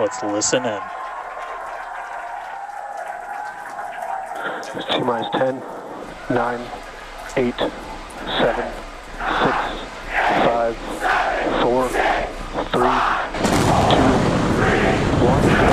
Let's listen in. T minus 10, 9, 8, 7, 6, 5, 4, 3, 2, 1.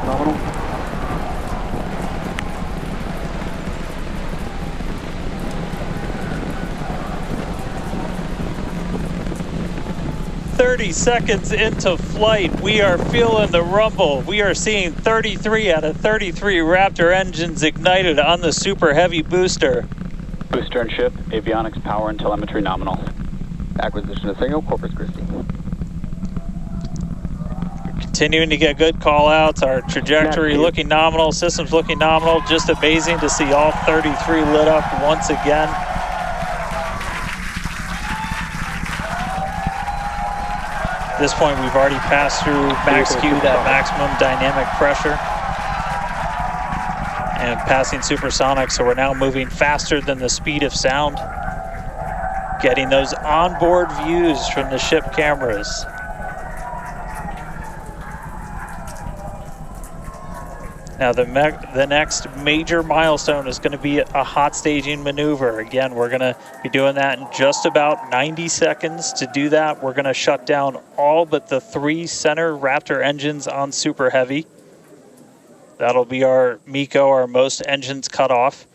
Nominal. 30 seconds into flight, we are feeling the rumble. We are seeing 33 out of 33 Raptor engines ignited on the Super Heavy booster. Booster and ship, avionics, power, and telemetry nominal. Acquisition of signal, Corpus Christi. Continuing to get good call outs. Our trajectory looking nominal, systems looking nominal. Just amazing to see all 33 lit up once again. At this point, we've already passed through Max Q, that maximum dynamic pressure, and passing supersonic, so we're now moving faster than the speed of sound. Getting those onboard views from the ship cameras. Now the next major milestone is going to be a hot staging maneuver. Again, we're going to be doing that in just about 90 seconds. To do that, we're going to shut down all but the 3 center Raptor engines on Super Heavy. That'll be our MECO, our most engines cut off.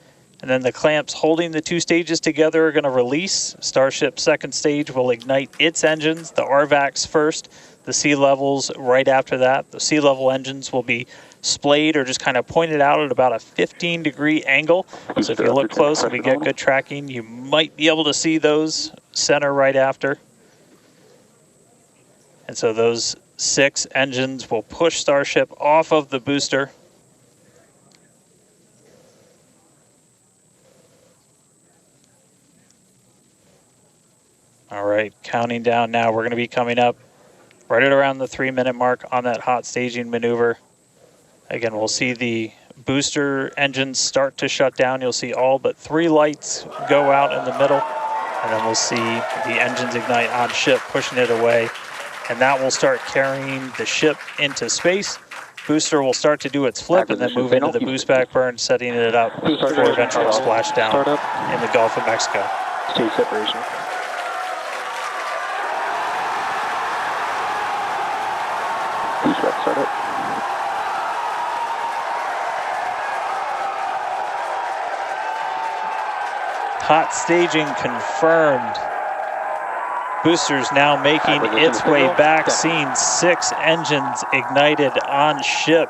And then the clamps holding the 2 stages together are going to release. Starship second stage will ignite its engines, the RVACs first, the sea levels right after that. The sea level engines will be splayed or just kind of pointed out at about a 15-degree angle. So if you look close and we get good tracking, you might be able to see those center right after. And so those 6 engines will push Starship off of the booster. All right, counting down now. We're going to be coming up right at around the 3-minute mark on that hot staging maneuver. Again, we'll see the booster engines start to shut down. You'll see all but 3 lights go out in the middle. And then we'll see the engines ignite on ship, pushing it away. And that will start carrying the ship into space. Booster will start to do its flip and then move into the boost back burn, setting it up for eventual splashdown in the Gulf of Mexico. Stage separation. Boost back startup. Hot staging confirmed. Boosters now making its way back, seeing 6 engines ignited on ship.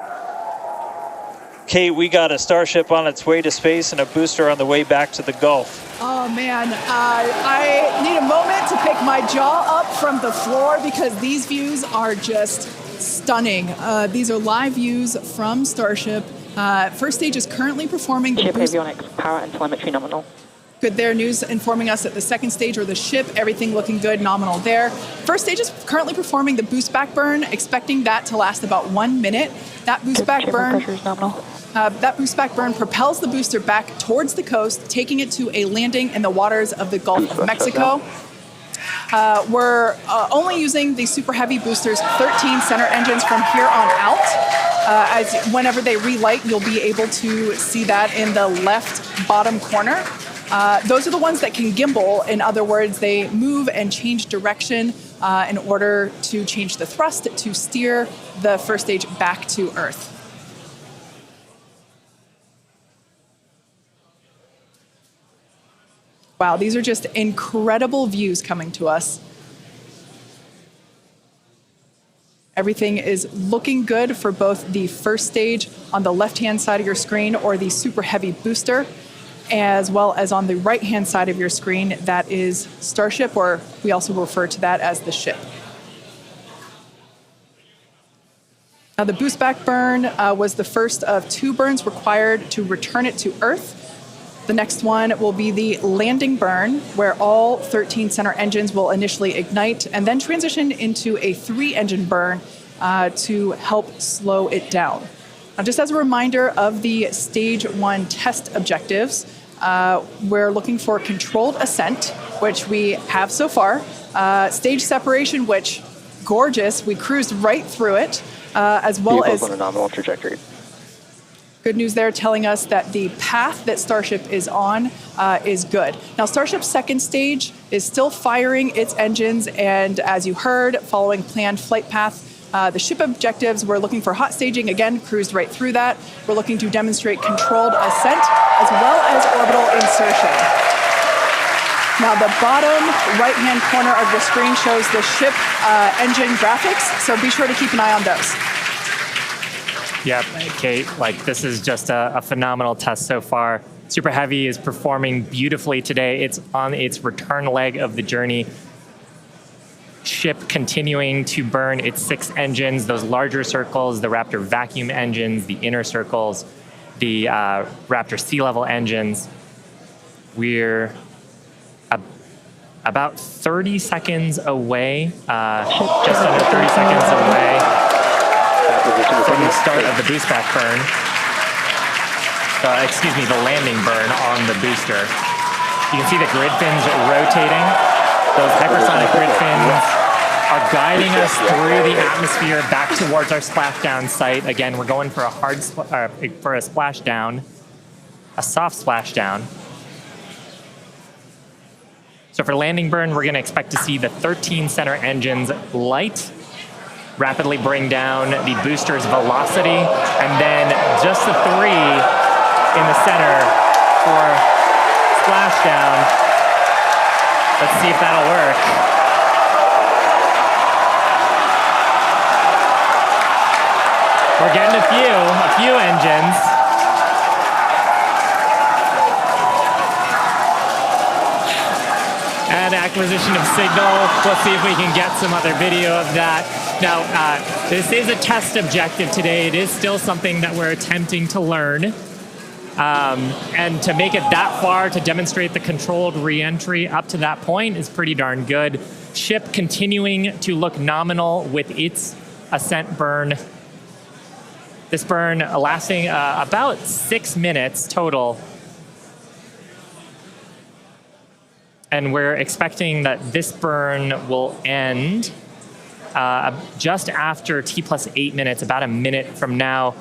Kate, we got a Starship on its way to space and a booster on the way back to the Gulf. Oh man, I need a moment to pick my jaw up from the floor because these views are just stunning. These are live views from Starship. First stage is currently performing the ship avionics, power and telemetry nominal. Good there, news informing us that the second stage or the ship, everything looking good, nominal there. First stage is currently performing the boost back burn, expecting that to last about 1 minute. That boost back burn, that boost back burn propels the booster back towards the coast, taking it to a landing in the waters of the Gulf of Mexico. We're only using the Super Heavy boosters, 13 center engines from here on out. As whenever they relight, you'll be able to see that in the left bottom corner. Those are the ones that can gimbal. In other words, they move and change direction in order to change the thrust to steer the first stage back to Earth. Wow, these are just incredible views coming to us. Everything is looking good for both the first stage on the left-hand side of your screen or the Super Heavy booster, as well as on the right-hand side of your screen, that is Starship, or we also refer to that as the ship. Now, the boost back burn was the first of 2 burns required to return it to Earth. The next one will be the landing burn, where all 13 center engines will initially ignite and then transition into a 3-engine burn to help slow it down. Now, just as a reminder of the Stage 1 test objectives, we're looking for controlled ascent, which we have so far. Stage separation, which, gorgeous, we cruised right through it, as well Vehicles as on a nominal trajectory. good news there telling us that the path that Starship is on is good. Now, Starship's second stage is still firing its engines, and as you heard, following planned flight path, the ship objectives, we're looking for hot staging, again, cruised right through that. We're looking to demonstrate controlled ascent as well as orbital insertion. Now, the bottom right-hand corner of the screen shows the ship engine graphics, so be sure to keep an eye on those. Yep, Kate, like this is just a phenomenal test so far. Super Heavy is performing beautifully today. It's on its return leg of the journey. Ship continuing to burn its 6 engines, those larger circles, the Raptor vacuum engines, the inner circles, the Raptor sea level engines. We're about 30 seconds away, just under 30 seconds away from the start of the boost back burn. Excuse me, the landing burn on the booster. You can see the grid fins rotating. Those hypersonic grid fins are guiding us through the atmosphere back towards our splashdown site. Again, we're going for a for a splashdown, a soft splashdown. So for landing burn, we're going to expect to see the 13 center engines light, rapidly bring down the booster's velocity, and then just the 3 in the center for splashdown. Let's see if that'll work. We're getting a few engines. And acquisition of signal. Let's see if we can get some other video of that. Now, this is a test objective today. It is still something that we're attempting to learn. And to make it that far, to demonstrate the controlled re-entry up to that point is pretty darn good. Ship continuing to look nominal with its ascent burn. This burn lasting about 6 minutes total. And we're expecting that this burn will end just after T+8 minutes, about a minute from now.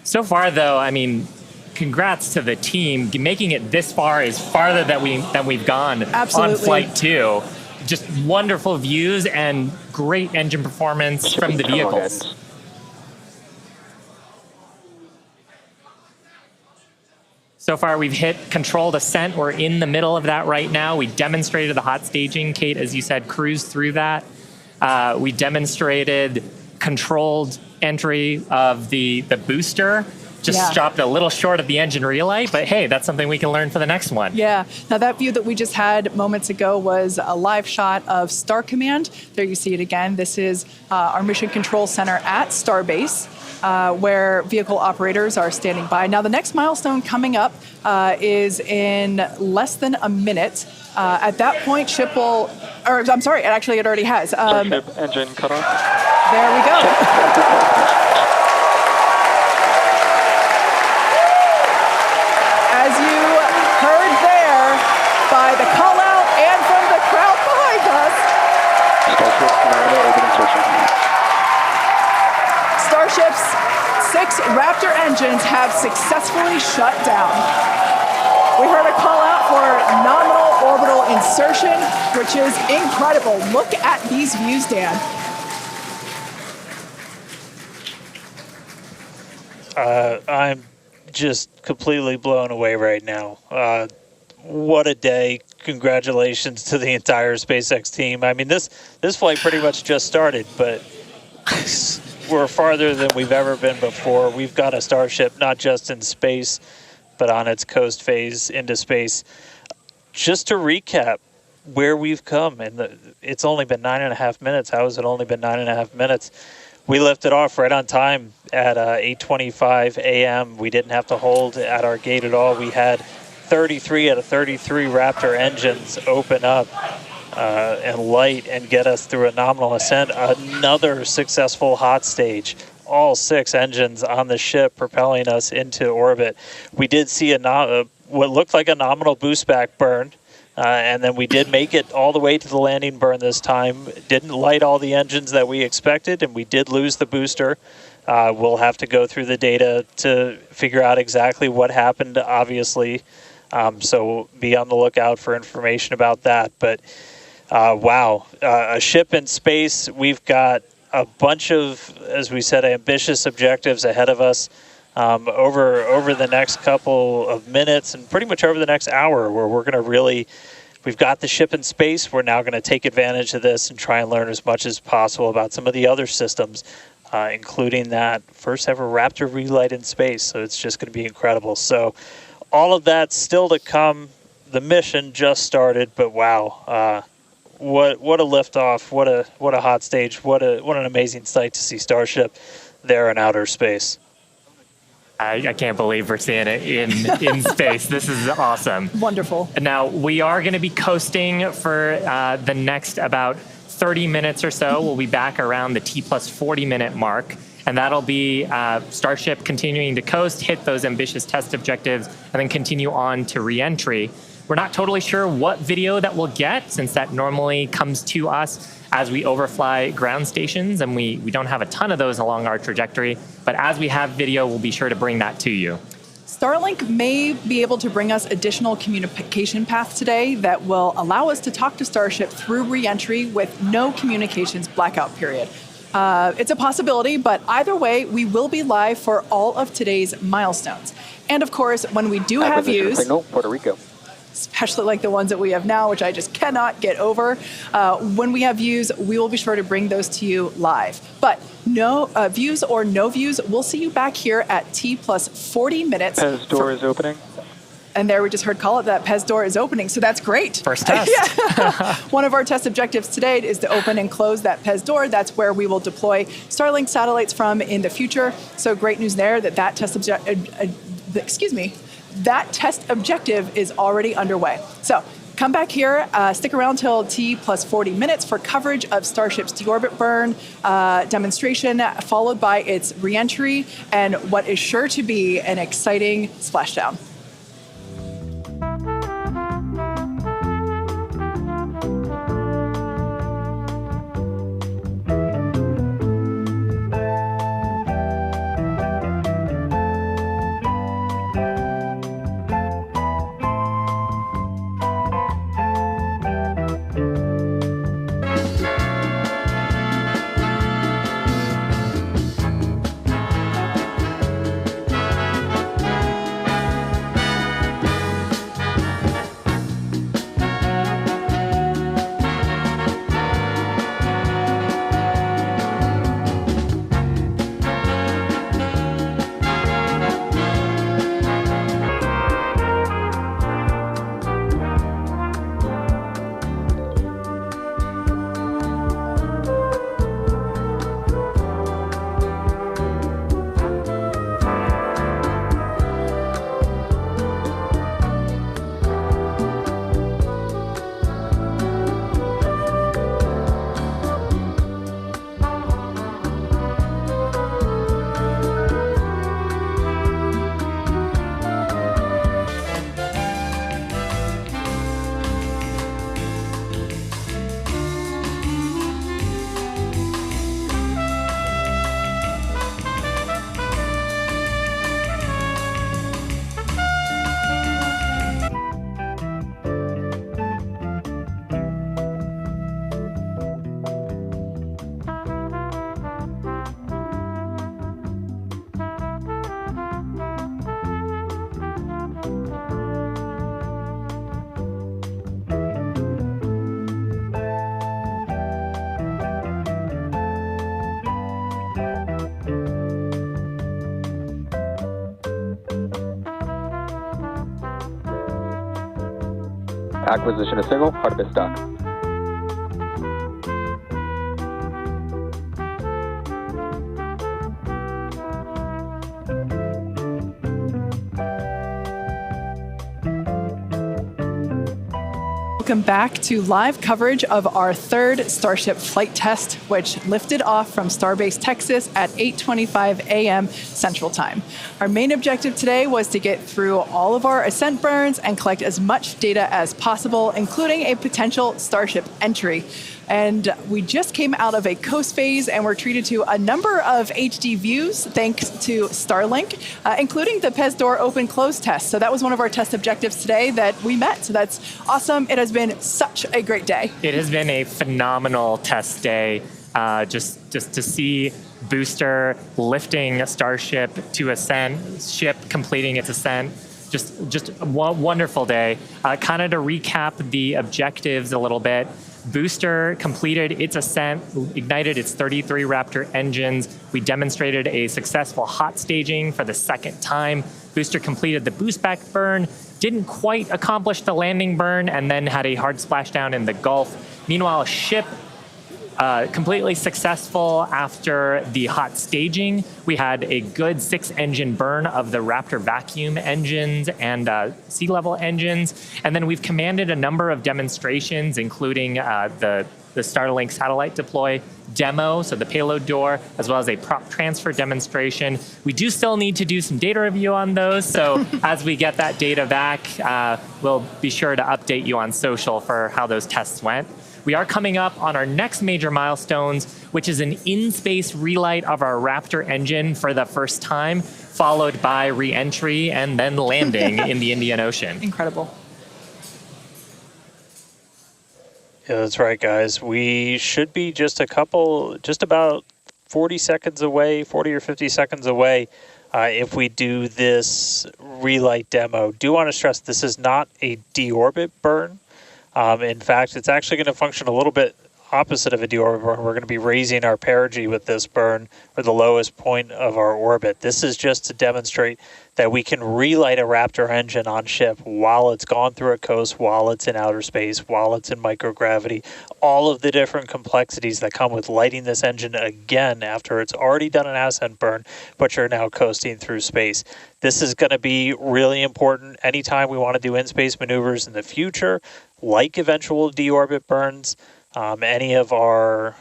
So far, though, I mean, congrats to the team. Making it this far is farther than we've gone. Absolutely. On Flight 2. Just wonderful views and great engine performance from the vehicles. So far, we've hit controlled ascent. We're in the middle of that right now. We demonstrated the hot staging. Kate, as you said, cruised through that. We demonstrated controlled entry of the booster. Just stopped a little short of the engine relay, but hey, that's something we can learn for the next one. Yeah. Now, that view that we just had moments ago was a live shot of Star Command. There you see it again. This is our Mission Control Center at Starbase, where vehicle operators are standing by. Now, the next milestone coming up is in less than a minute. At that point, ship will, or I'm sorry, actually it already has. Starship engine cutoff. There we go. As you heard there, by the call out and from the crowd behind us, Starship Nominal Orbital Insertion. Starship's 6 Raptor engines have successfully shut down. We heard a call out for nominal orbital insertion, which is incredible. Look at these views, Dan. I'm just completely blown away right now. What a day. Congratulations to the entire SpaceX team. I mean, this flight pretty much just started, but we're farther than we've ever been before. We've got a Starship not just in space, but on its coast phase into space. Just to recap where we've come, and it's only been 9.5 minutes. How has it only been 9.5 minutes? we lifted off right on time at 8:25 a.m. We didn't have to hold at our gate at all. We had 33 out of 33 Raptor engines open up and light and get us through a nominal ascent. Another successful hot stage. All 6 engines on the ship propelling us into orbit. We did see what looked like a nominal boost back burn. And then we did make it all the way to the landing burn this time. Didn't light all the engines that we expected, and we did lose the booster. We'll have to go through the data to figure out exactly what happened, obviously. So be on the lookout for information about that. But wow, a ship in space. We've got a bunch of, as we said, ambitious objectives ahead of us. Over the next couple of minutes and pretty much over the next hour, where we're going to we've got the ship in space. We're now going to take advantage of this and try and learn as much as possible about some of the other systems, including that first ever Raptor relight in space. So it's just going to be incredible. So all of that still to come. The mission just started, but wow, what a liftoff! What a hot stage! What an amazing sight to see Starship there in outer space. I can't believe we're seeing it in space. This is awesome. Wonderful. Now, we are going to be coasting for the next about 30 minutes or so. We'll be back around the T+40 minute mark. And that'll be Starship continuing to coast, hit those ambitious test objectives, and then continue on to re-entry. We're not totally sure what video that we'll get, since that normally comes to us as we overfly ground stations, and we don't have a ton of those along our trajectory. But as we have video, we'll be sure to bring that to you. Starlink may be able to bring us additional communication paths today that will allow us to talk to Starship through re-entry with no communications blackout period. It's a possibility, but either way, we will be live for all of today's milestones. And of course, when we do have views, signal, Puerto Rico. especially like the ones that we have now, which I just cannot get over. When we have views, we will be sure to bring those to you live. But no views or no views, we'll see you back here at T+40 minutes. Pez Door is opening. And there we just heard call it that Pez Door is opening, so that's great. First test. Yeah. One of our test objectives today is to open and close that Pez Door. That's where we will deploy Starlink satellites from in the future. So great news there that test that test objective is already underway. So come back here, stick around till T+40 minutes for coverage of Starship's deorbit burn demonstration, followed by its reentry and what is sure to be an exciting splashdown. Acquisition of signal, part of its dock. welcome back to live coverage of our third Starship flight test, which lifted off from Starbase, Texas at 8:25 a.m. Central Time. Our main objective today was to get through all of our ascent burns and collect as much data as possible, including a potential Starship entry. And we just came out of a coast phase and were treated to a number of HD views thanks to Starlink, including the Pez Door open-close test. So that was one of our test objectives today that we met. So that's awesome. It has been such a great day. It has been a phenomenal test day. Just to see booster lifting a Starship to ascent, ship completing its ascent. Just a wonderful day. Kind of to recap the objectives a little bit. Booster completed its ascent, ignited its 33 Raptor engines. We demonstrated a successful hot staging for the second time. Booster completed the boost back burn, didn't quite accomplish the landing burn, and then had a hard splashdown in the Gulf. Meanwhile, ship completely successful after the hot staging. We had a good 6-engine burn of the Raptor vacuum engines and sea level engines. And then we've commanded a number of demonstrations, including the Starlink satellite deploy demo, so the payload door, as well as a prop transfer demonstration. We do still need to do some data review on those. So as we get that data back, we'll be sure to update you on social for how those tests went. We are coming up on our next major milestones, which is an in-space relight of our Raptor engine for the first time, followed by re-entry and then landing in the Indian Ocean. Incredible. Yeah, that's right, guys. We should be just about 40 seconds away, 40 or 50 seconds away, if we do this relight demo. Do want to stress this is not a deorbit burn. In fact, it's actually going to function a little bit opposite of a deorbit burn. We're going to be raising our perigee with this burn for the lowest point of our orbit. This is just to demonstrate that we can relight a Raptor engine on ship while it's gone through a coast, while it's in outer space, while it's in microgravity, all of the different complexities that come with lighting this engine again after it's already done an ascent burn, but you're now coasting through space. This is going to be really important anytime we want to do in-space maneuvers in the future, like eventual deorbit burns, any of our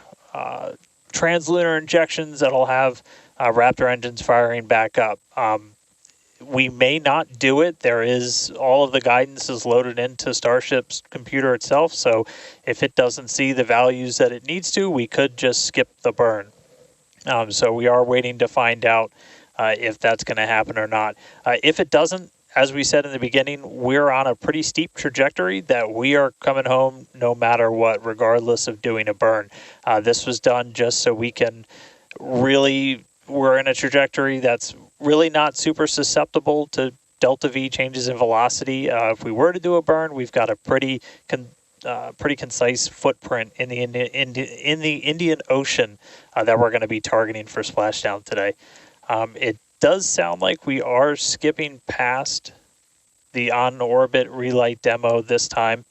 translunar injections that'll have Raptor engines firing back up. We may not do it. There is all of the guidance is loaded into Starship's computer itself. So if it doesn't see the values that it needs to, we could just skip the burn. So we are waiting to find out if that's going to happen or not. If it doesn't, as we said in the beginning, we're on a pretty steep trajectory that we are coming home no matter what, regardless of doing a burn. This was done just so we can really, we're in a trajectory that's really not super susceptible to delta V changes in velocity. If we were to do a burn, we've got a pretty concise footprint in the Indian Ocean that we're going to be targeting for splashdown today. It does sound like we are skipping past the on-orbit relight demo this time.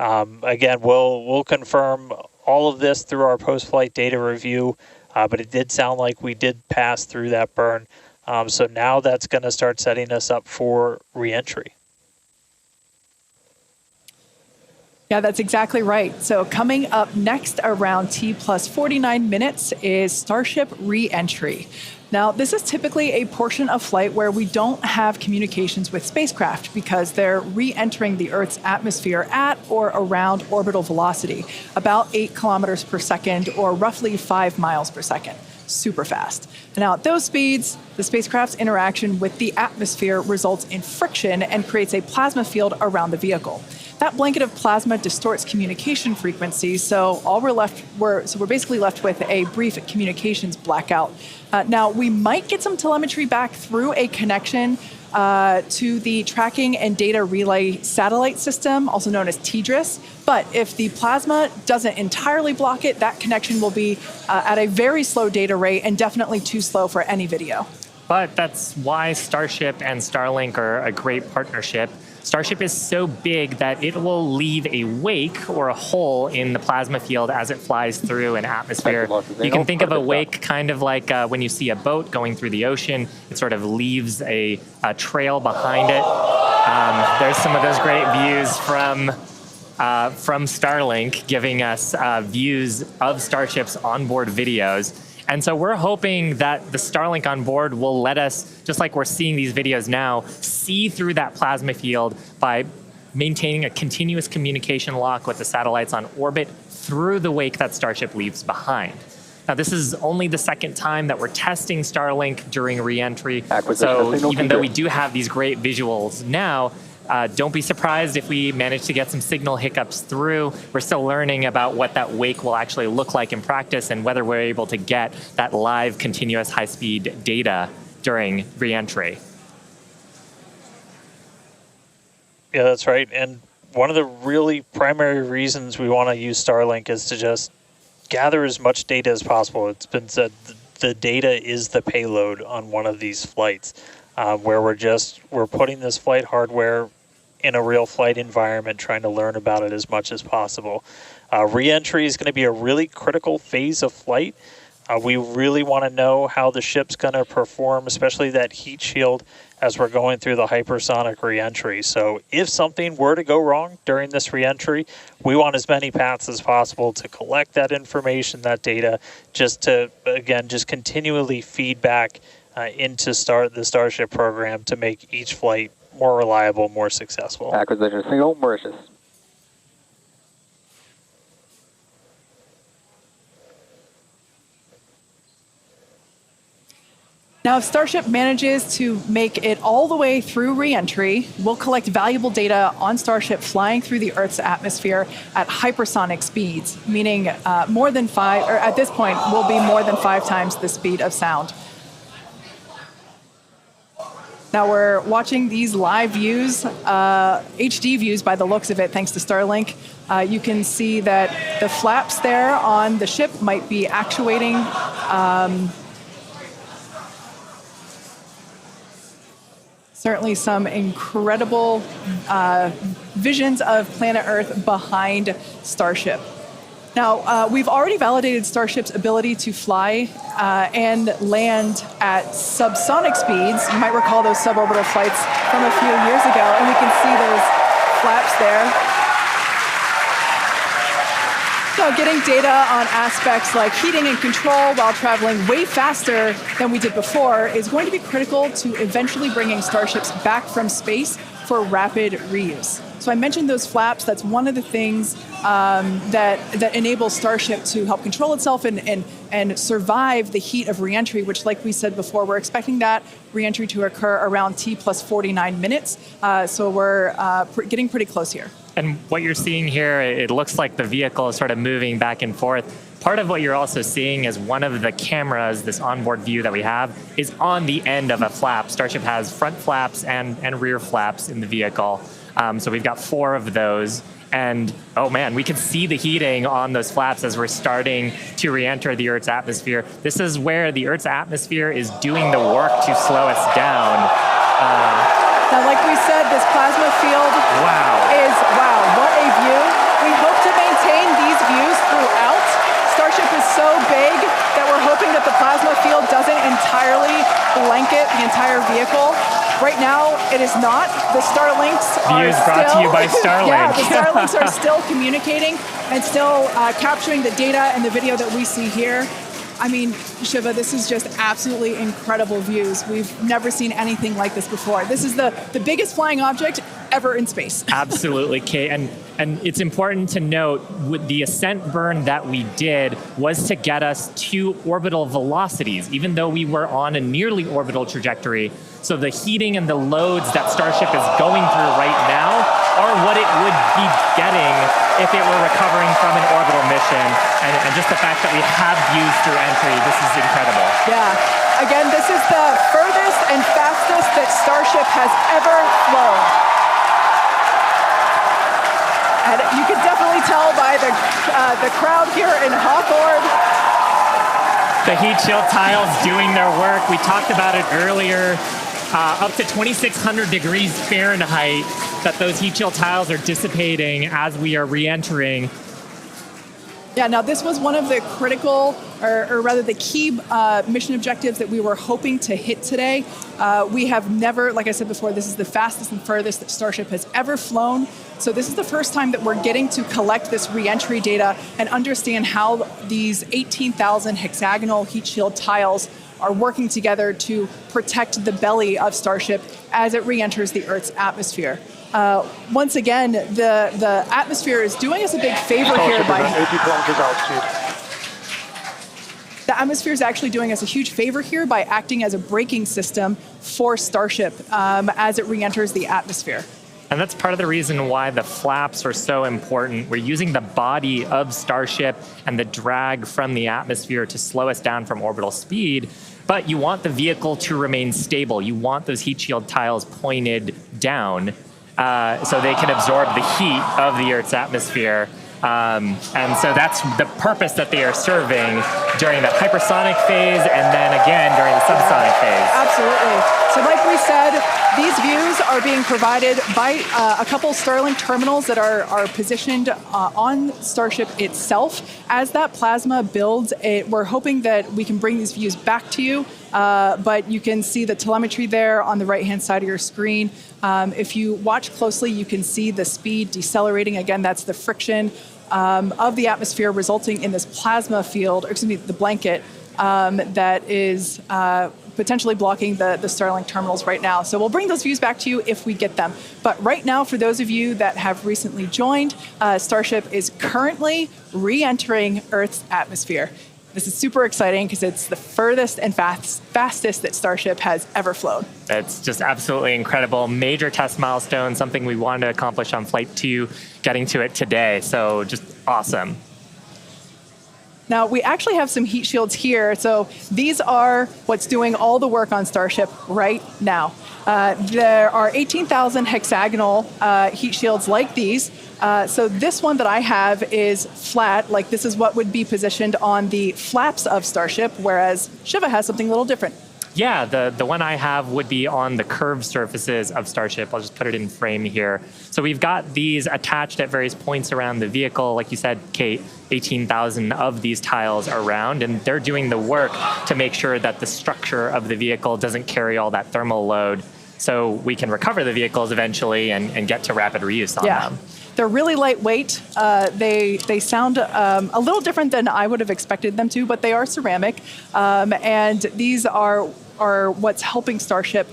Again, we'll confirm all of this through our post-flight data review, but it did sound like we did pass through that burn. So now that's going to start setting us up for re-entry. Yeah, that's exactly right. So coming up next around T plus 49 minutes is Starship re-entry. Now, this is typically a portion of flight where we don't have communications with spacecraft because they're re-entering the Earth's atmosphere at or around orbital velocity, about 8 kilometers per second or roughly 5 miles per second. Super fast. And now at those speeds, the spacecraft's interaction with the atmosphere results in friction and creates a plasma field around the vehicle. That blanket of plasma distorts communication frequencies, so we're basically left with a brief communications blackout. Now, we might get some telemetry back through a connection to the tracking and data relay satellite system, also known as TDRS. But if the plasma doesn't entirely block it, that connection will be at a very slow data rate and definitely too slow for any video. But that's why Starship and Starlink are a great partnership. Starship is so big that it will leave a wake or a hole in the plasma field as it flies through an atmosphere. You can think of a wake kind of like when you see a boat going through the ocean. It sort of leaves a trail behind it. There's some of those great views from from Starlink, giving us views of Starship's onboard videos. And so we're hoping that the Starlink on board will let us, just like we're seeing these videos now, see through that plasma field by maintaining a continuous communication lock with the satellites on orbit through the wake that Starship leaves behind. Now, this is only the second time that we're testing Starlink during re-entry. So even though we do have these great visuals now, don't be surprised if we manage to get some signal hiccups through. We're still learning about what that wake will actually look like in practice and whether we're able to get that live continuous high-speed data during re-entry. Yeah, that's right. And one of the really primary reasons we want to use Starlink is to just gather as much data as possible. It's been said the data is the payload on one of these flights, where we're putting this flight hardware in a real flight environment, trying to learn about it as much as possible. Re-entry is going to be a really critical phase of flight. We really want to know how the ship's going to perform, especially that heat shield, as we're going through the hypersonic re-entry. So if something were to go wrong during this re-entry, we want as many paths as possible to collect that information, that data, just to, again, just continually feed back into the Starship program to make each flight more reliable, more successful. Acquisition signal, Mariachis. Now, if Starship manages to make it all the way through re-entry, we'll collect valuable data on Starship flying through the Earth's atmosphere at hypersonic speeds, meaning more than 5, or at this point, will be more than 5 times the speed of sound. Now we're watching these live views, HD views by the looks of it, thanks to Starlink. You can see that the flaps there on the ship might be actuating. Certainly some incredible visions of planet Earth behind Starship. Now, we've already validated Starship's ability to fly and land at subsonic speeds. You might recall those suborbital flights from a few years ago, and we can see those flaps there. So getting data on aspects like heating and control while traveling way faster than we did before is going to be critical to eventually bringing Starships back from space for rapid reuse. So I mentioned those flaps. That's one of the things that enables Starship to help control itself and survive the heat of reentry, which, like we said before, we're expecting that reentry to occur around T plus 49 minutes. So we're getting pretty close here. And what you're seeing here, it looks like the vehicle is sort of moving back and forth. Part of what you're also seeing is one of the cameras, this onboard view that we have, is on the end of a flap. Starship has front flaps and rear flaps in the vehicle. So we've got 4 of those. And oh man, we can see the heating on those flaps as we're starting to re-enter the Earth's atmosphere. This is where the Earth's atmosphere is doing the work to slow us down. Now, like we said, this plasma field is, wow, what a view. We hope to maintain these views throughout. Starship is so big that we're hoping that the plasma field doesn't entirely blanket the entire vehicle. Right now, it is not. The Starlinks are Views brought to you by Starlink. Yeah, the Starlinks are still communicating and still capturing the data and the video that we see here. I mean, Shiva, this is just absolutely incredible views. We've never seen anything like this before. This is the biggest flying object ever in space. Absolutely, Kate. And it's important to note, the ascent burn that we did was to get us to orbital velocities, even though we were on a nearly orbital trajectory. So the heating and the loads that Starship is going through right now are what it would be getting if it were recovering from an orbital mission. And just the fact that we have views through entry, this is incredible. Yeah. Again, this is the furthest and fastest that Starship has ever flown. And you can definitely tell by the crowd here in Hawthorn. The heat shield tiles doing their work. We talked about it earlier. Up to 2,600 degrees Fahrenheit that those heat shield tiles are dissipating as we are re-entering. Yeah, now this was one of the critical or rather the key mission objectives that we were hoping to hit today. We have never, like I said before, this is the fastest and furthest that Starship has ever flown. So this is the first time that we're getting to collect this re-entry data and understand how these 18,000 hexagonal heat shield tiles are working together to protect the belly of Starship as it re-enters the Earth's atmosphere. Once again, the atmosphere is doing us a big favor here by... 80 kilometers altitude. The atmosphere is actually doing us a huge favor here by acting as a braking system for Starship as it re-enters the atmosphere. And that's part of the reason why the flaps are so important. We're using the body of Starship and the drag from the atmosphere to slow us down from orbital speed, but you want the vehicle to remain stable. You want those heat shield tiles pointed down so they can absorb the heat of the Earth's atmosphere. And so that's the purpose that they are serving during the hypersonic phase and then again during the subsonic phase. Absolutely. So like we said, these views are being provided by a couple Starlink terminals that are positioned on Starship itself. As that plasma builds, we're hoping that we can bring these views back to you, but you can see the telemetry there on the right-hand side of your screen. If you watch closely, you can see the speed decelerating. Again, that's the friction of the atmosphere resulting in this plasma field, or excuse me, the blanket that is potentially blocking the Starlink terminals right now. So we'll bring those views back to you if we get them. But right now, for those of you that have recently joined, Starship is currently re-entering Earth's atmosphere. This is super exciting because it's the furthest and fastest that Starship has ever flown. It's just absolutely incredible. Major test milestone, something we wanted to accomplish on Flight 2, getting to it today. So just awesome. Now, we actually have some heat shields here. So these are what's doing all the work on Starship right now. There are 18,000 hexagonal heat shields like these. So this one that I have is flat, like this is what would be positioned on the flaps of Starship, whereas Shiva has something a little different. Yeah, the one I have would be on the curved surfaces of Starship. I'll just put it in frame here. So we've got these attached at various points around the vehicle. Like you said, Kate, 18,000 of these tiles around, and they're doing the work to make sure that the structure of the vehicle doesn't carry all that thermal load so we can recover the vehicles eventually and get to rapid reuse on them. They're really lightweight. They sound a little different than I would have expected them to, but they are ceramic. And these are what's helping Starship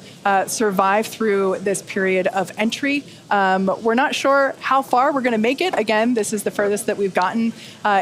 survive through this period of entry. We're not sure how far we're going to make it. Again, this is the furthest that we've gotten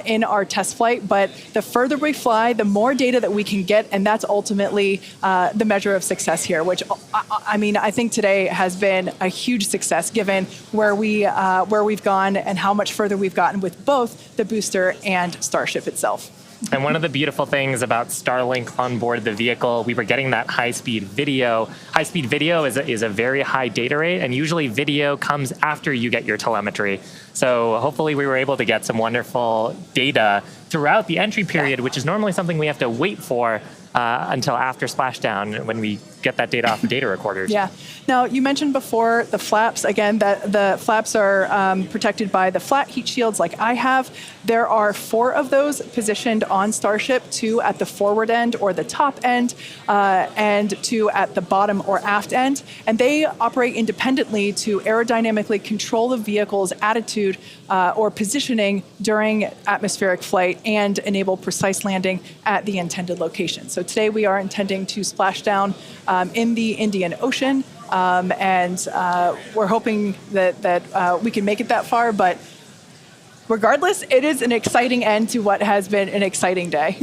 in our test flight, but the further we fly, the more data that we can get, and that's ultimately the measure of success here, which, I mean, I think today has been a huge success given where we've gone and how much further we've gotten with both the booster and Starship itself. And one of the beautiful things about Starlink on board the vehicle, we were getting that high-speed video. High-speed video is a very high data rate, and usually video comes after you get your telemetry. So hopefully we were able to get some wonderful data throughout the entry period, which is normally something we have to wait for until after splashdown when we get that data off the data recorders. Yeah. Now, you mentioned before the flaps. Again, that the flaps are protected by the flat heat shields like I have. There are 4 of those positioned on Starship, 2 at the forward end or the top end, and 2 at the bottom or aft end. And they operate independently to aerodynamically control the vehicle's attitude or positioning during atmospheric flight and enable precise landing at the intended location. So today we are intending to splash down in the Indian Ocean, and we're hoping that we can make it that far, but regardless, it is an exciting end to what has been an exciting day.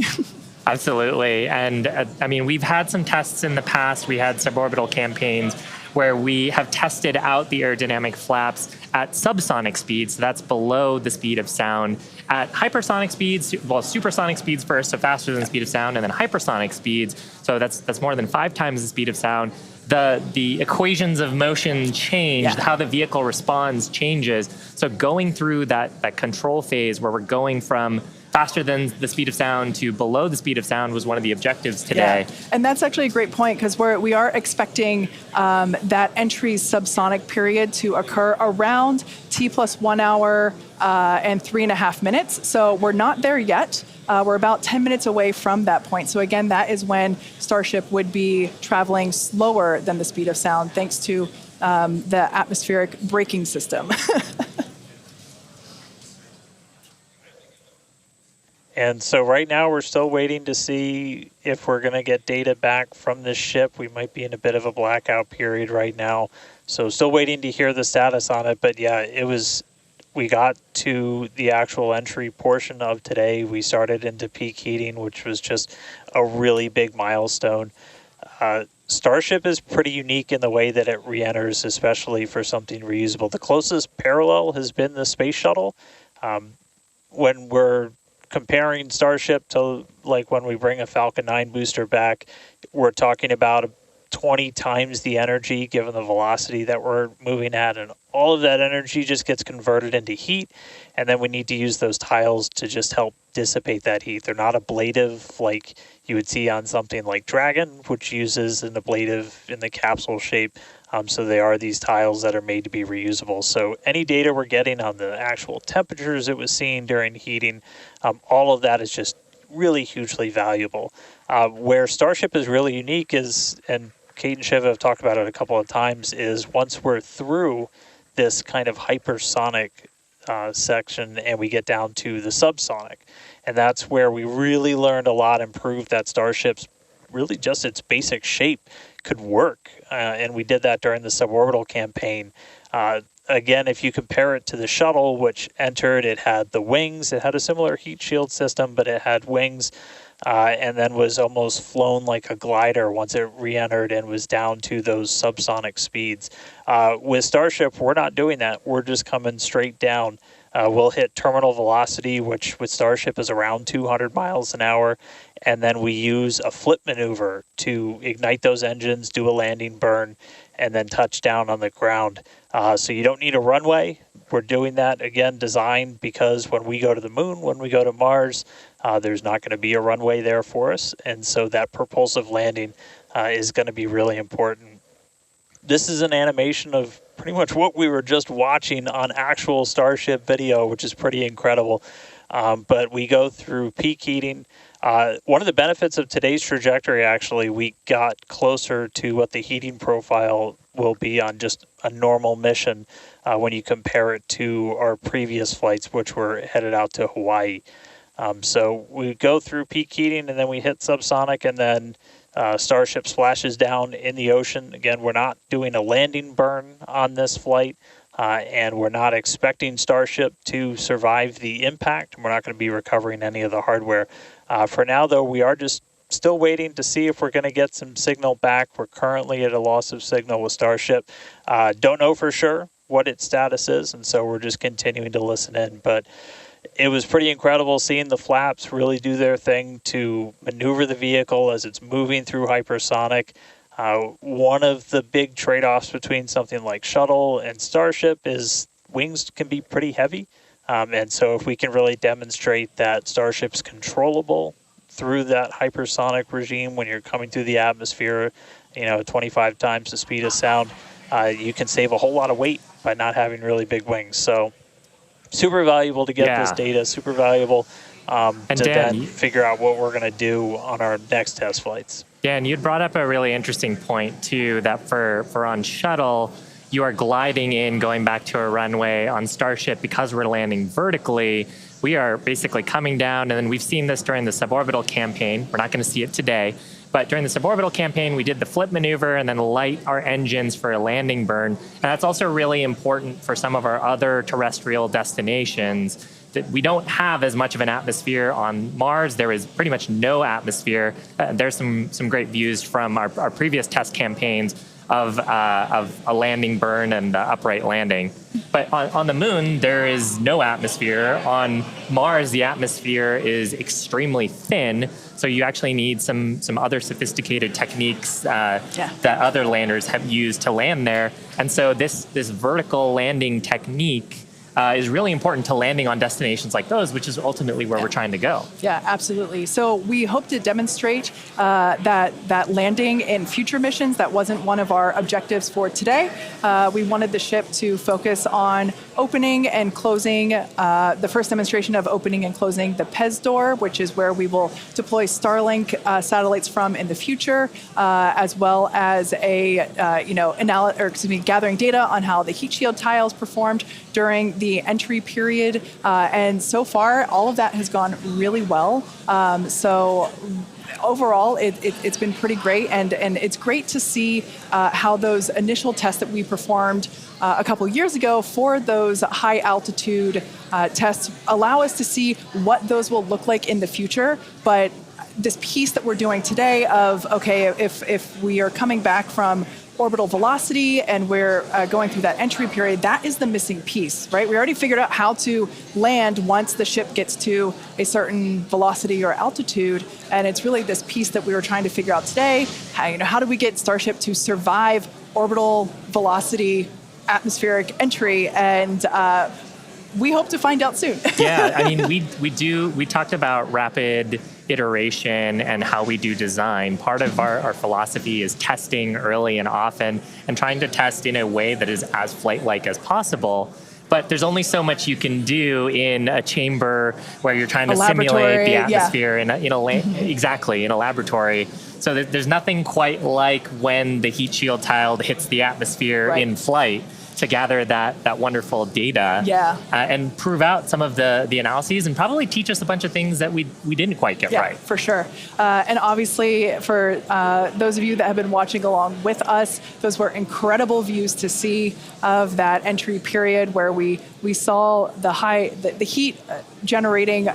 Absolutely, and I mean, we've had some tests in the past. We had suborbital campaigns where we have tested out the aerodynamic flaps at subsonic speeds, so that's below the speed of sound. At hypersonic speeds, well, supersonic speeds first, so faster than the speed of sound, and then hypersonic speeds, so that's more than 5 times the speed of sound. The equations of motion change, how the vehicle responds changes. So going through that control phase where we're going from faster than the speed of sound to below the speed of sound was one of the objectives today. Yeah. And that's actually a great point because we are expecting that entry subsonic period to occur around T+1 hour and 3.5 minutes. So we're not there yet. We're about 10 minutes away from that point. So again, that is when Starship would be traveling slower than the speed of sound, thanks to the atmospheric braking system. And so right now we're still waiting to see if we're going to get data back from this ship. We might be in a bit of a blackout period right now. So still waiting to hear the status on it. But yeah, we got to the actual entry portion of today. We started into peak heating, which was just a really big milestone. Starship is pretty unique in the way that it re-enters, especially for something reusable. The closest parallel has been the Space Shuttle. When we're comparing Starship to like when we bring a Falcon 9 booster back, we're talking about 20 times the energy given the velocity that we're moving at, and all of that energy just gets converted into heat, and then we need to use those tiles to just help dissipate that heat. They're not ablative like you would see on something like Dragon, which uses an ablative in the capsule shape. So they are these tiles that are made to be reusable. So any data we're getting on the actual temperatures it was seeing during heating, all of that is just really hugely valuable. Where Starship is really unique is, and Kate and Shiva have talked about it a couple of times, is once we're through this kind of hypersonic section and we get down to the subsonic. And that's where we really learned a lot and proved that Starship's really just its basic shape could work. And we did that during the suborbital campaign. Again, if you compare it to the shuttle, which entered, it had the wings. It had a similar heat shield system, but it had wings, and then was almost flown like a glider once it re-entered and was down to those subsonic speeds. With Starship, we're not doing that. We're just coming straight down. We'll hit terminal velocity, which with Starship is around 200 miles an hour, and then we use a flip maneuver to ignite those engines, do a landing burn, and then touch down on the ground. So you don't need a runway. We're doing that, again, designed because when we go to the moon, when we go to Mars, there's not going to be a runway there for us, and so that propulsive landing is going to be really important. This is an animation of pretty much what we were just watching on actual Starship video, which is pretty incredible. But we go through peak heating. One of the benefits of today's trajectory, actually, we got closer to what the heating profile will be on just a normal mission when you compare it to our previous flights, which were headed out to Hawaii. So we go through peak heating, and then we hit subsonic, and then Starship splashes down in the ocean. Again, we're not doing a landing burn on this flight, and we're not expecting Starship to survive the impact. We're not going to be recovering any of the hardware. For now, though, we are just still waiting to see if we're going to get some signal back. We're currently at a loss of signal with Starship. Don't know for sure what its status is, and so we're just continuing to listen in. But it was pretty incredible seeing the flaps really do their thing to maneuver the vehicle as it's moving through hypersonic. One of the big trade-offs between something like Shuttle and Starship is wings can be pretty heavy. And so if we can really demonstrate that Starship's controllable through that hypersonic regime when you're coming through the atmosphere, 25 times the speed of sound, you can save a whole lot of weight by not having really big wings. So super valuable to get this data, super valuable to then figure out what we're going to do on our next test flights. Yeah, and you'd brought up a really interesting point, too, that for on Shuttle, you are gliding in, going back to a runway. On Starship, because we're landing vertically, we are basically coming down, and then we've seen this during the suborbital campaign. We're not going to see it today. But during the suborbital campaign, we did the flip maneuver and then light our engines for a landing burn. And that's also really important for some of our other terrestrial destinations. That we don't have as much of an atmosphere on Mars. There is pretty much no atmosphere. There's some great views from our previous test campaigns of a landing burn and upright landing. But on the moon, there is no atmosphere. On Mars, the atmosphere is extremely thin. So you actually need some other sophisticated techniques that other landers have used to land there. And so this vertical landing technique is really important to landing on destinations like those, which is ultimately where we're trying to go. Yeah, absolutely. So we hope to demonstrate that landing in future missions. That wasn't one of our objectives for today. We wanted the ship to focus on opening and closing, the first demonstration of opening and closing the Pez Door, which is where we will deploy Starlink satellites from in the future, as well as a gathering data on how the heat shield tiles performed during the entry period. And so far, all of that has gone really well. So overall, it's been pretty great, and it's great to see how those initial tests that we performed a couple years ago for those high altitude tests allow us to see what those will look like in the future. But this piece that we're doing today of, okay, if we are coming back from orbital velocity and we're going through that entry period, that is the missing piece, right? We already figured out how to land once the ship gets to a certain velocity or altitude, and it's really this piece that we were trying to figure out today. How do we get Starship to survive orbital velocity, atmospheric entry, and we hope to find out soon. Yeah, I mean, we talked about rapid iteration and how we do design. Part of our philosophy is testing early and often and trying to test in a way that is as flight-like as possible. But there's only so much you can do in a chamber where you're trying to simulate the atmosphere in a laboratory. So there's nothing quite like when the heat shield tile hits the atmosphere in flight to gather that wonderful data and prove out some of the analyses and probably teach us a bunch of things that we didn't quite get right. For sure. And obviously for those of you that have been watching along with us, those were incredible views to see of that entry period where we saw the heat generating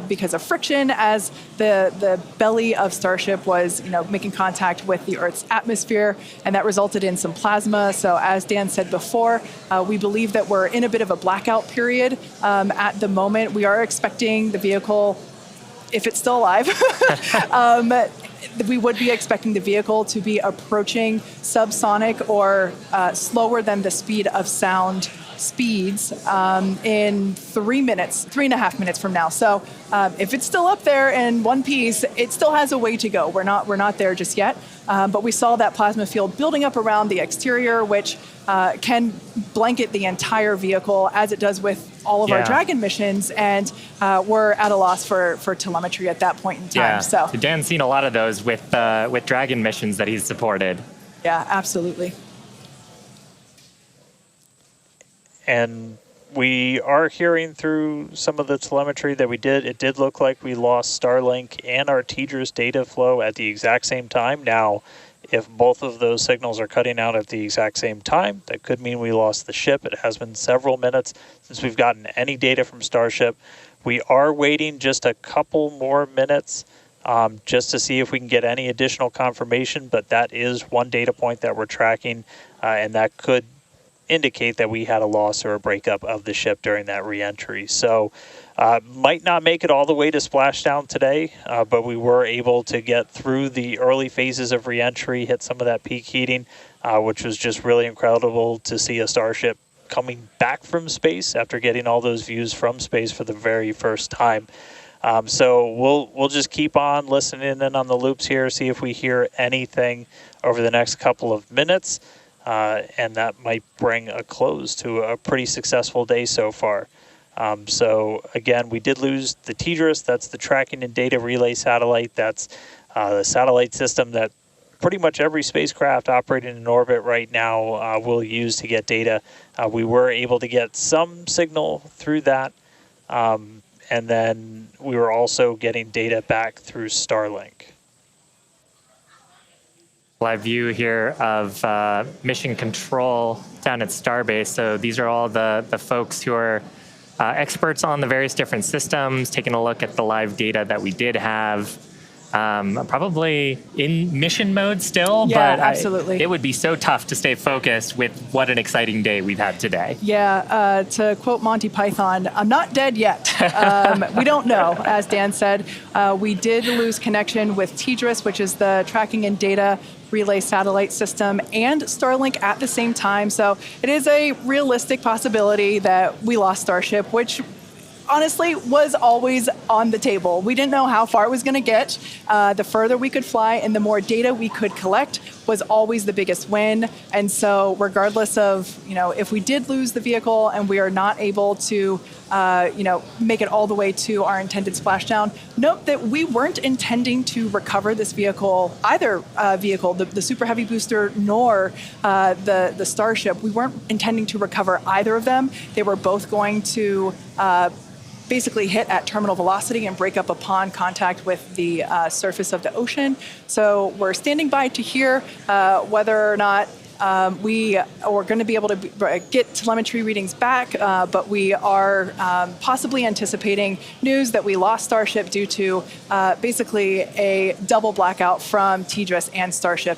because of friction as the belly of Starship was making contact with the Earth's atmosphere, and that resulted in some plasma. So as Dan said before, we believe that we're in a bit of a blackout period at the moment. We are expecting the vehicle, if it's still alive, we would be expecting the vehicle to be approaching subsonic or slower than the speed of sound speeds in 3.5 minutes from now. So if it's still up there in one piece, it still has a way to go. We're not there just yet. But we saw that plasma field building up around the exterior, which can blanket the entire vehicle as it does with all of our Dragon missions, and we're at a loss for telemetry at that point in time. Yeah. So Dan's seen a lot of those with Dragon missions that he's supported. Yeah, absolutely. And we are hearing through some of the telemetry that it did look like we lost Starlink and our TDRS data flow at the exact same time. Now, if both of those signals are cutting out at the exact same time, that could mean we lost the ship. It has been several minutes since we've gotten any data from Starship. We are waiting just a couple more minutes just to see if we can get any additional confirmation, but that is one data point that we're tracking, and that could indicate that we had a loss or a breakup of the ship during that reentry. So might not make it all the way to splashdown today, but we were able to get through the early phases of reentry, hit some of that peak heating, which was just really incredible to see a Starship coming back from space after getting all those views from space for the very first time. So we'll just keep on listening in on the loops here, see if we hear anything over the next couple of minutes. And that might bring a close to a pretty successful day so far. So again, we did lose the TDRS. That's the tracking and data relay satellite. That's the satellite system that pretty much every spacecraft operating in orbit right now will use to get data. We were able to get some signal through that. And then we were also getting data back through Starlink. Live view here of mission control down at Starbase. So these are all the folks who are experts on the various different systems, taking a look at the live data that we did have. probably in mission mode still, Yeah, but absolutely. it would be so tough to stay focused with what an exciting day we've had today. Yeah, to quote Monty Python, I'm not dead yet. We don't know, as Dan said. We did lose connection with TDRS, which is the tracking and data relay satellite system, and Starlink at the same time. So it is a realistic possibility that we lost Starship, which honestly was always on the table. We didn't know how far it was going to get. The further we could fly and the more data we could collect was always the biggest win. And so regardless of, if we did lose the vehicle and we are not able to, make it all the way to our intended splashdown, note that we weren't intending to recover this vehicle, either vehicle, the Super Heavy booster nor the Starship. We weren't intending to recover either of them. They were both going to basically hit at terminal velocity and break up upon contact with the surface of the ocean. So we're standing by to hear whether or not we are going to be able to get telemetry readings back, but we are possibly anticipating news that we lost Starship due to basically a double blackout from TDRS and Starship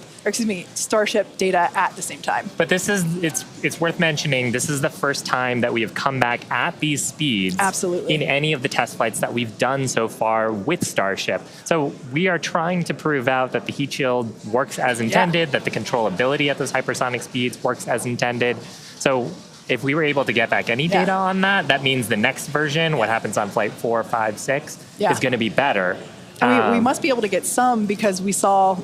data at the same time. But it's worth mentioning, this is the first time that we have come back at these speeds Absolutely. in any of the test flights that we've done so far with Starship. So we are trying to prove out that the heat shield works as intended, that the controllability at those hypersonic speeds works as intended. So if we were able to get back any data on that, that means the next version, what happens on flight 4, 5, 6, is going to be better. We must be able to get some because we saw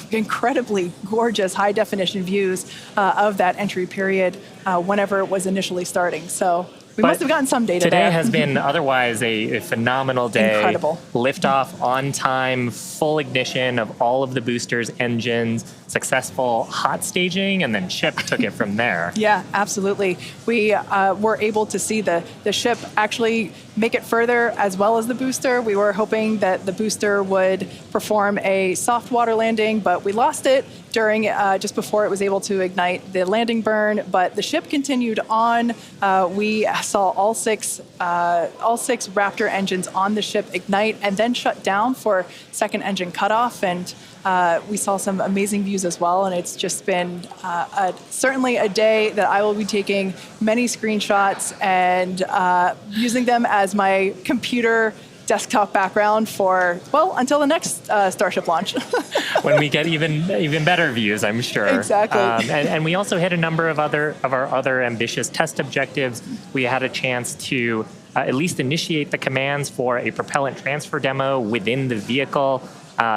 incredibly gorgeous high definition views of that entry period whenever it was initially starting. So we must have gotten some data today there. has been otherwise a phenomenal day. Incredible. Liftoff on time, full ignition of all of the boosters, engines, successful hot staging, and then ship took it from there. Yeah, absolutely. We were able to see the ship actually make it further as well as the booster. We were hoping that the booster would perform a soft water landing, but we lost it during just before it was able to ignite the landing burn. But the ship continued on. We saw all six Raptor engines on the ship ignite and then shut down for second engine cutoff. And we saw some amazing views as well, and it's just been certainly a day that I will be taking many screenshots and using them as my computer desktop background for, until the next Starship launch. When we get even better views, I'm sure. Exactly. And we also hit a number of our other ambitious test objectives. We had a chance to at least initiate the commands for a propellant transfer demo within the vehicle.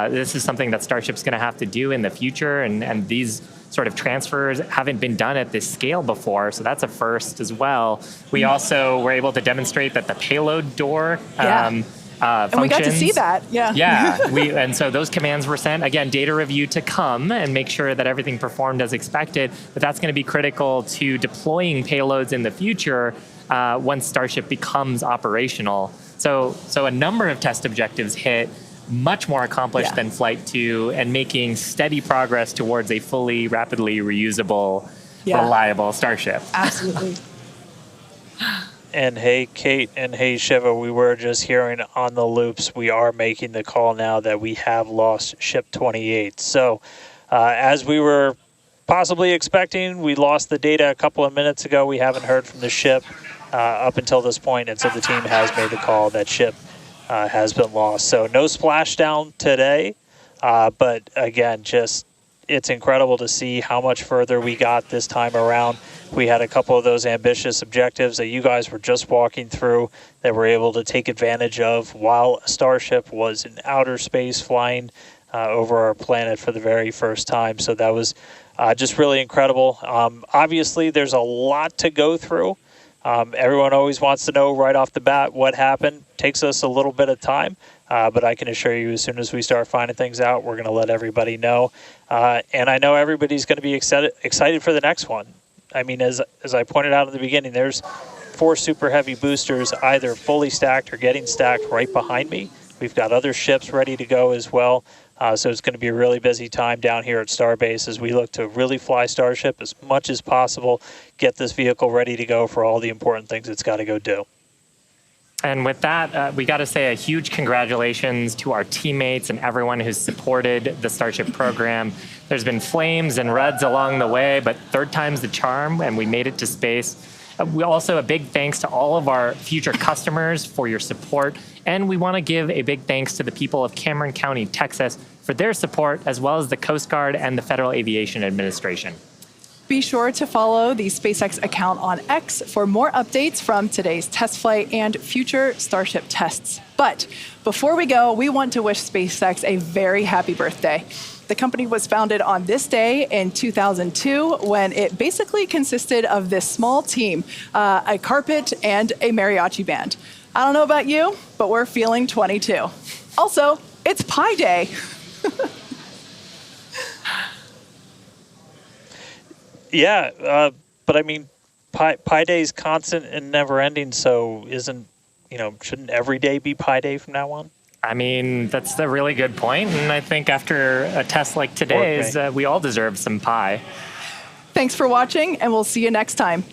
This is something that Starship's going to have to do in the future, and these sort of transfers haven't been done at this scale before, so that's a first as well. We also were able to demonstrate that the payload door functions. And we got to see that, Yeah, and so those commands were sent. Again, data review to come and make sure that everything performed as expected, but that's going to be critical to deploying payloads in the future once Starship becomes operational. So a number of test objectives hit, much more accomplished than Flight 2, and making steady progress towards a fully, rapidly reusable, reliable Starship. Absolutely. And hey, Kate, and hey, Shiva, we were just hearing on the loops, we are making the call now that we have lost Ship 28. So as we were possibly expecting, we lost the data a couple of minutes ago. We haven't heard from the ship up until this point, and so the team has made the call that ship has been lost. So no splashdown today, but again, just it's incredible to see how much further we got this time around. We had a couple of those ambitious objectives that you guys were just walking through that we're able to take advantage of while Starship was in outer space flying over our planet for the very first time. So that was just really incredible. Obviously, there's a lot to go through. Everyone always wants to know right off the bat what happened. Takes us a little bit of time, but I can assure you as soon as we start finding things out, we're going to let everybody know. And I know everybody's going to be excited for the next one. I mean, as I pointed out in the beginning, there's 4 super heavy boosters either fully stacked or getting stacked right behind me. We've got other ships ready to go as well. So it's going to be a really busy time down here at Starbase as we look to really fly Starship as much as possible, get this vehicle ready to go for all the important things it's got to go do. And with that, we got to say a huge congratulations to our teammates and everyone who's supported the Starship program. There's been flames and reds along the way, but third time's the charm, and we made it to space. We also a big thanks to all of our future customers for your support. And we want to give a big thanks to the people of Cameron County, Texas, for their support, as well as the Coast Guard and the Federal Aviation Administration. Be sure to follow the SpaceX account on X for more updates from today's test flight and future Starship tests. But before we go, we want to wish SpaceX a very happy birthday. The company was founded on this day in 2002 when it basically consisted of this small team, a carpet and a mariachi band. I don't know about you, but we're feeling 22. Also, it's Pi Day. Yeah, but I mean, Pi Day is constant and never ending, so shouldn't every day be Pi Day from now on? I mean, that's a really good point, and I think after a test like today's, we all deserve some pie. Thanks for watching, and we'll see you next time.